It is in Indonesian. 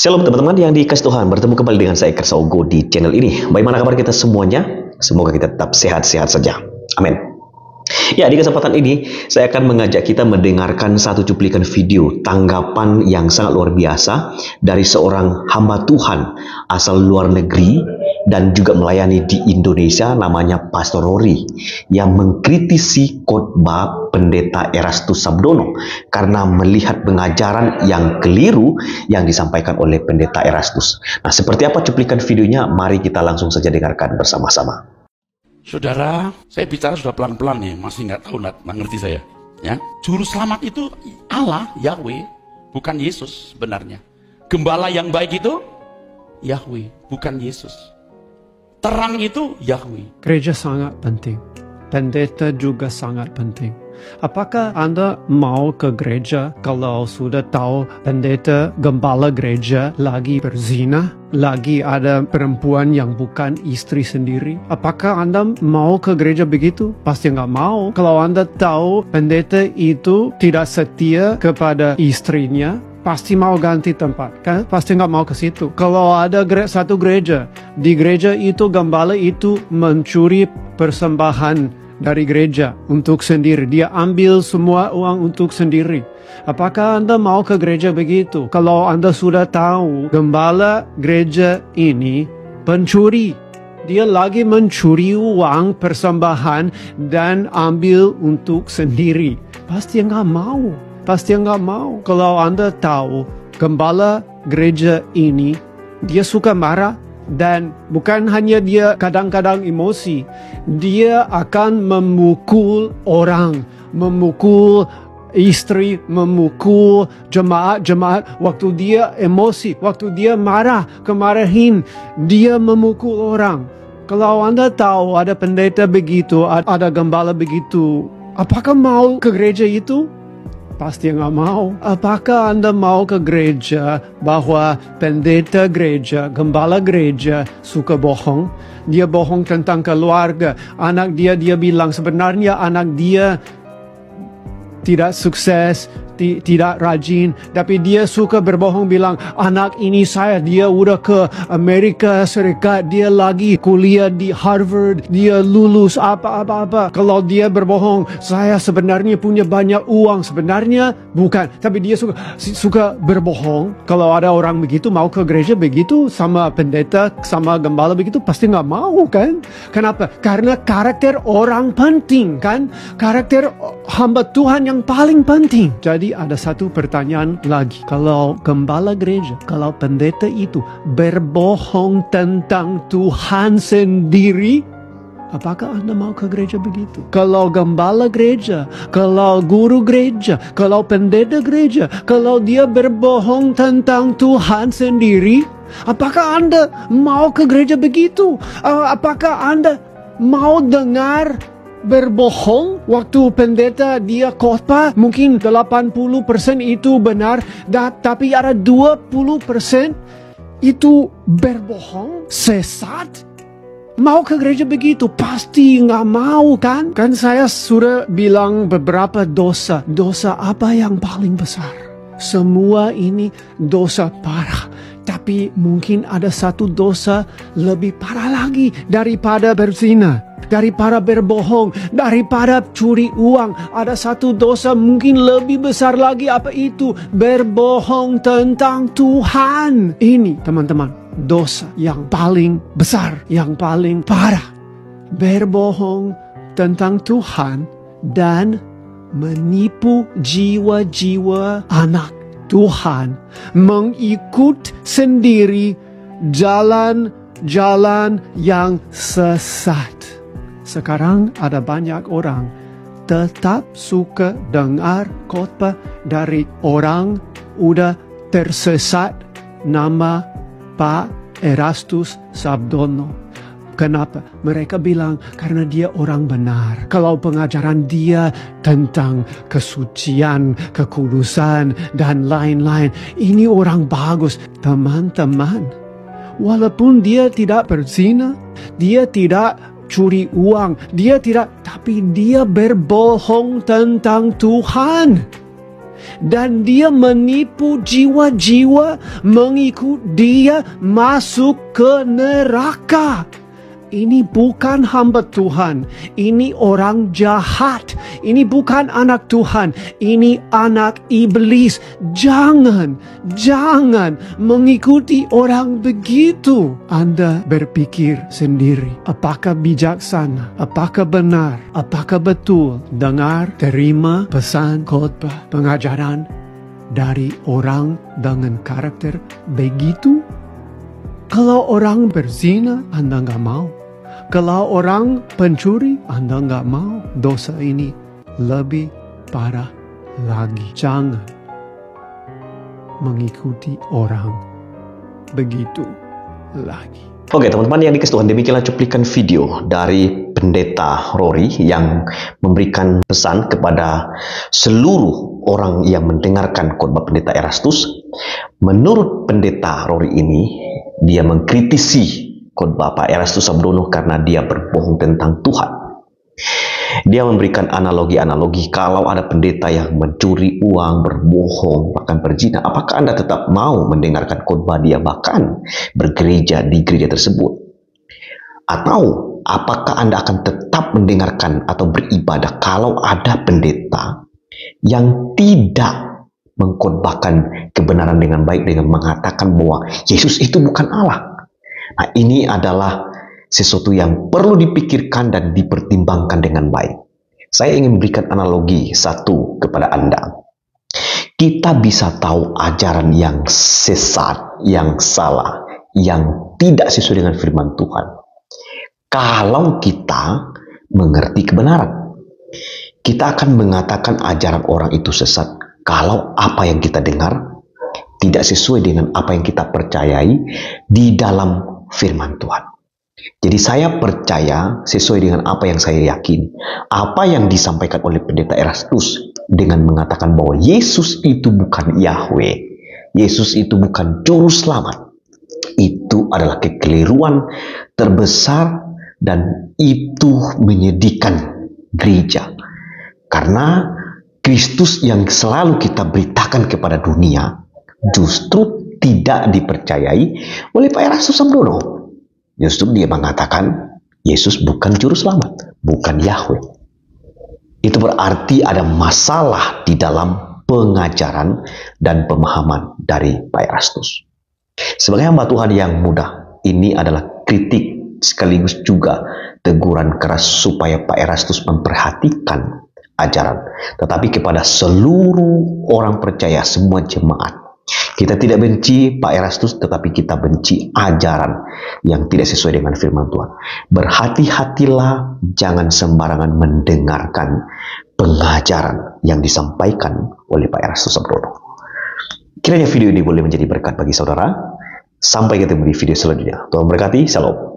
Shalom teman-teman yang dikasih Tuhan, bertemu kembali dengan saya Kersaugo di channel ini. Bagaimana kabar kita semuanya? Semoga kita tetap sehat-sehat saja. Amin. Ya, di kesempatan ini saya akan mengajak kita mendengarkan satu cuplikan video tanggapan yang sangat luar biasa dari seorang hamba Tuhan asal luar negeri dan juga melayani di Indonesia, namanya Pastor Rory, yang mengkritisi khotbah Pendeta Erastus Sabdono karena melihat pengajaran yang keliru yang disampaikan oleh Pendeta Erastus. Nah, seperti apa cuplikan videonya? Mari kita langsung saja dengarkan bersama-sama. Saudara, saya bicara sudah pelan-pelan nih, masih nggak tahu, nggak ngerti saya. Ya, juru selamat itu Allah, Yahweh, bukan Yesus sebenarnya. Gembala yang baik itu Yahweh, bukan Yesus. Terang itu Yahweh. Gereja sangat penting. Pendeta juga sangat penting. Apakah Anda mau ke gereja kalau sudah tahu pendeta gembala gereja lagi berzina? Lagi ada perempuan yang bukan istri sendiri? Apakah Anda mau ke gereja begitu? Pasti nggak mau. Kalau Anda tahu pendeta itu tidak setia kepada istrinya, pasti mau ganti tempat, kan? Pasti nggak mau ke situ. Kalau ada satu gereja, di gereja itu gembala itu mencuri persembahan dari gereja untuk sendiri. Dia ambil semua uang untuk sendiri. Apakah Anda mau ke gereja begitu? Kalau Anda sudah tahu gembala gereja ini pencuri, dia lagi mencuri uang persembahan dan ambil untuk sendiri, pasti nggak mau. Pasti nggak mau. Kalau Anda tahu gembala gereja ini, dia suka marah, dan bukan hanya dia kadang-kadang emosi, dia akan memukul orang, memukul istri, memukul jemaat-jemaat. Waktu dia emosi, waktu dia marah, kemarahin, dia memukul orang. Kalau Anda tahu ada pendeta begitu, ada gembala begitu, apakah mau ke gereja itu? Pasti nggak mau. Apakah Anda mau ke gereja bahwa pendeta gereja, gembala gereja suka bohong? Dia bohong tentang keluarga. Anak dia bilang sebenarnya anak dia tidak sukses, tidak rajin, tapi dia suka berbohong bilang anak ini dia udah ke Amerika Serikat, dia lagi kuliah di Harvard, dia lulus apa. Kalau dia berbohong, saya sebenarnya punya banyak uang, sebenarnya bukan, tapi dia suka berbohong. Kalau ada orang begitu mau ke gereja begitu sama pendeta, sama gembala begitu, pasti nggak mau, kan? Kenapa? Karena karakter orang penting, kan? Karakter hamba Tuhan yang paling penting. Jadi ada satu pertanyaan lagi. Kalau gembala gereja, kalau pendeta itu berbohong tentang Tuhan sendiri, apakah Anda mau ke gereja begitu? Kalau gembala gereja, kalau guru gereja, kalau pendeta gereja, kalau dia berbohong tentang Tuhan sendiri, apakah Anda mau ke gereja begitu? Apakah Anda mau dengar berbohong waktu pendeta dia khotbah? Mungkin 80% itu benar, tapi ada 20% itu berbohong, sesat. Mau ke gereja begitu? Pasti nggak mau, kan? Kan saya sudah bilang beberapa dosa. Dosa apa yang paling besar? Semua ini dosa parah. Tapi mungkin ada satu dosa lebih parah lagi daripada berzina, daripada berbohong, daripada curi uang. Ada satu dosa mungkin lebih besar lagi. Apa itu? Berbohong tentang Tuhan. Ini teman-teman, dosa yang paling besar, yang paling parah. Berbohong tentang Tuhan dan menipu jiwa-jiwa anak Tuhan, mengikut sendiri jalan-jalan yang sesat. Sekarang ada banyak orang tetap suka dengar khotbah dari orang udah tersesat nama Pak Erastus Sabdono. Kenapa? Mereka bilang karena dia orang benar. Kalau pengajaran dia tentang kesucian, kekudusan, dan lain-lain, ini orang bagus. Teman-teman, walaupun dia tidak berzina, dia tidak curi uang, dia tidak, tapi dia berbohong tentang Tuhan. dan dia menipu jiwa-jiwa mengikut dia masuk ke neraka. Ini bukan hamba Tuhan, ini orang jahat, ini bukan anak Tuhan, ini anak iblis. Jangan mengikuti orang begitu. Anda berpikir sendiri, apakah bijaksana, apakah benar, apakah betul dengar, terima pesan khotbah pengajaran dari orang dengan karakter begitu? Kalau orang berzina, Anda nggak mau. Kalau orang pencuri, Anda nggak mau. Dosa ini lebih parah lagi. Jangan mengikuti orang begitu lagi. Oke teman-teman yang dikasih Tuhan, demikianlah cuplikan video dari Pendeta Rory yang memberikan pesan kepada seluruh orang yang mendengarkan khotbah Pendeta Erastus. Menurut Pendeta Rory ini, dia mengkritisi khotbah Pak Erastus Sabdono karena dia berbohong tentang Tuhan. Dia memberikan analogi-analogi, kalau ada pendeta yang mencuri uang, berbohong, bahkan berzina, apakah Anda tetap mau mendengarkan khotbah dia, bahkan bergereja di gereja tersebut? Atau apakah Anda akan tetap mendengarkan atau beribadah kalau ada pendeta yang tidak mengkhotbahkan kebenaran dengan baik dengan mengatakan bahwa Yesus itu bukan Allah? Nah, ini adalah sesuatu yang perlu dipikirkan dan dipertimbangkan dengan baik. Saya ingin memberikan analogi satu kepada Anda. Kita bisa tahu ajaran yang sesat, yang salah, yang tidak sesuai dengan firman Tuhan, kalau kita mengerti kebenaran. Kita akan mengatakan ajaran orang itu sesat kalau apa yang kita dengar tidak sesuai dengan apa yang kita percayai di dalam firman Tuhan. Jadi saya percaya sesuai dengan apa yang saya yakini. Apa yang disampaikan oleh Pendeta Erastus dengan mengatakan bahwa Yesus itu bukan Yahweh, Yesus itu bukan juru selamat, itu adalah kekeliruan terbesar dan itu menyedihkan gereja. Karena Kristus yang selalu kita beritakan kepada dunia justru tidak dipercayai oleh Pak Erastus Sabdono. Justru dia mengatakan Yesus bukan juru selamat, bukan Yahweh. Itu berarti ada masalah di dalam pengajaran dan pemahaman dari Pak Erastus. Sebagai hamba Tuhan yang muda, ini adalah kritik sekaligus juga teguran keras supaya Pak Erastus memperhatikan ajaran. Tetapi kepada seluruh orang percaya, semua jemaat, kita tidak benci Pak Erastus, tetapi kita benci ajaran yang tidak sesuai dengan firman Tuhan. Berhati-hatilah, jangan sembarangan mendengarkan pengajaran yang disampaikan oleh Pak Erastus Sabdono. Kiranya video ini boleh menjadi berkat bagi saudara. Sampai ketemu di video selanjutnya. Tuhan berkati. Shalom.